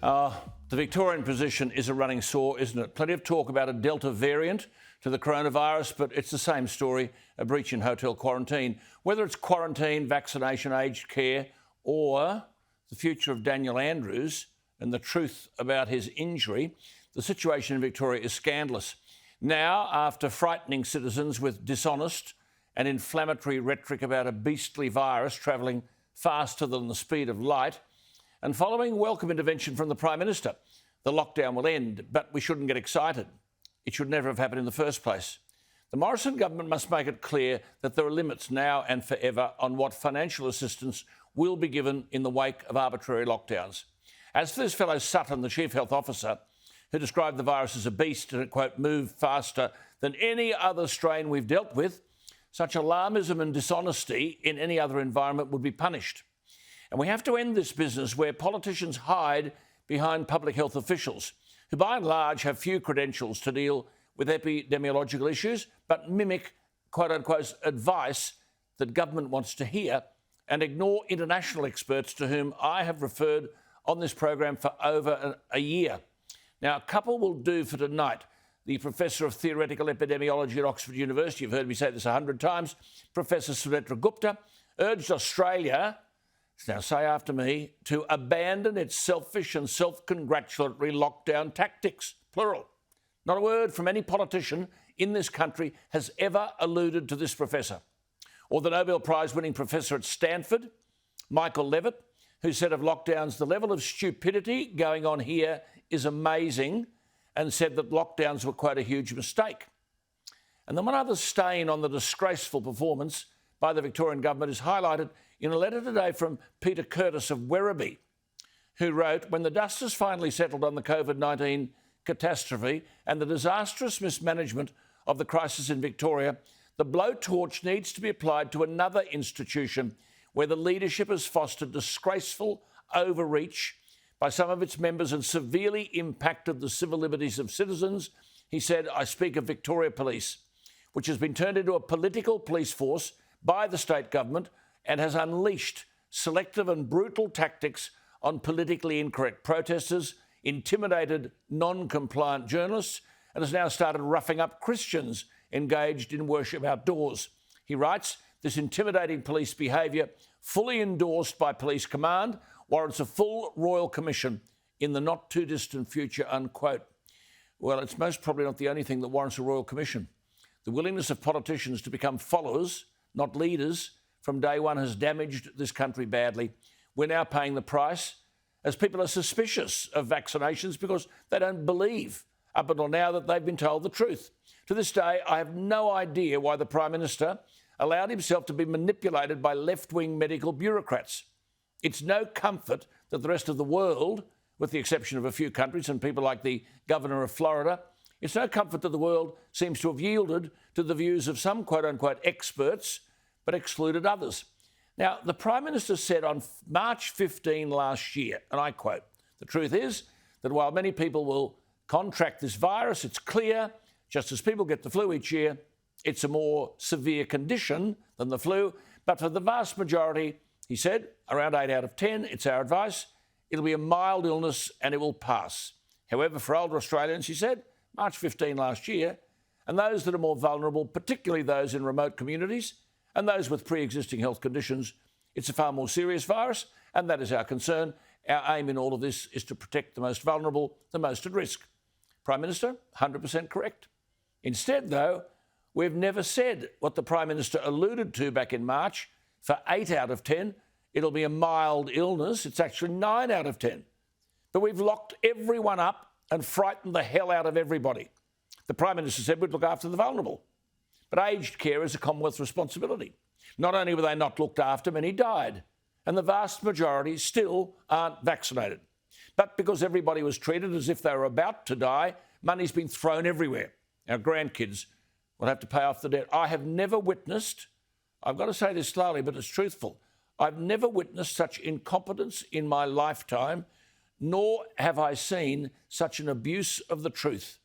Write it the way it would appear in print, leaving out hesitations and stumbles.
The Victorian position is a running sore, isn't it? Plenty of talk about a Delta variant to the coronavirus, but it's the same story, a breach in hotel quarantine. Whether it's quarantine, vaccination, aged care, or the future of Daniel Andrews and the truth about his injury, the situation in Victoria is scandalous. Now, after frightening citizens with dishonest and inflammatory rhetoric about a beastly virus travelling faster than the speed of light, and following welcome intervention from the Prime Minister, the lockdown will end, but we shouldn't get excited. It should never have happened in the first place. The Morrison government must make it clear that there are limits now and forever on what financial assistance will be given in the wake of arbitrary lockdowns. As for this fellow Sutton, the Chief Health Officer, who described the virus as a beast and it, quote, moved faster than any other strain we've dealt with, such alarmism and dishonesty in any other environment would be punished. And we have to end this business where politicians hide behind public health officials, who by and large have few credentials to deal with epidemiological issues, but mimic, quote unquote, advice that government wants to hear and ignore international experts to whom I have referred on this program for over a year. Now, a couple will do for tonight. The Professor of Theoretical Epidemiology at Oxford University, you've heard me say this 100 times, Professor Sunetra Gupta, urged Australia, now say after me, to abandon its selfish and self-congratulatory lockdown tactics, plural. Not a word from any politician in this country has ever alluded to this professor. Or the Nobel Prize-winning professor at Stanford, Michael Levitt, who said of lockdowns, the level of stupidity going on here is amazing, and said that lockdowns were, quite a huge mistake. And then one other stain on the disgraceful performance by the Victorian government is highlighted in a letter today from Peter Curtis of Werribee, who wrote, when the dust has finally settled on the COVID-19 catastrophe and the disastrous mismanagement of the crisis in Victoria, the blowtorch needs to be applied to another institution where the leadership has fostered disgraceful overreach by some of its members and severely impacted the civil liberties of citizens. He said, I speak of Victoria Police, which has been turned into a political police force by the state government and has unleashed selective and brutal tactics on politically incorrect protesters, intimidated non-compliant journalists, and has now started roughing up Christians engaged in worship outdoors. He writes, this intimidating police behaviour, fully endorsed by police command, warrants a full royal commission in the not-too-distant future, unquote. Well, it's most probably not the only thing that warrants a royal commission. The willingness of politicians to become followers, not leaders, from day one has damaged this country badly. We're now paying the price as people are suspicious of vaccinations because they don't believe, up until now, that they've been told the truth. To this day, I have no idea why the Prime Minister allowed himself to be manipulated by left-wing medical bureaucrats. It's no comfort that the rest of the world, with the exception of a few countries and people like the Governor of Florida, it's no comfort that the world seems to have yielded to the views of some quote-unquote experts, but excluded others. Now, the Prime Minister said on March 15 last year, and I quote, the truth is that while many people will contract this virus, it's clear, just as people get the flu each year, it's a more severe condition than the flu, but for the vast majority, he said, around 8 out of 10, it's our advice, it'll be a mild illness and it will pass. However, for older Australians, he said, March 15 last year, and those that are more vulnerable, particularly those in remote communities and those with pre-existing health conditions, it's a far more serious virus, and that is our concern. Our aim in all of this is to protect the most vulnerable, the most at risk. Prime Minister, 100% correct. Instead, though, we've never said what the Prime Minister alluded to back in March. For 8 out of 10, it'll be a mild illness. It's actually 9 out of 10. But we've locked everyone up and frightened the hell out of everybody. The Prime Minister said we'd look after the vulnerable. But aged care is a Commonwealth responsibility. Not only were they not looked after, many died. And the vast majority still aren't vaccinated. But because everybody was treated as if they were about to die, money's been thrown everywhere. Our grandkids will have to pay off the debt. I have never witnessed, I've got to say this slowly, but it's truthful, I've never witnessed such incompetence in my lifetime, nor have I seen such an abuse of the truth.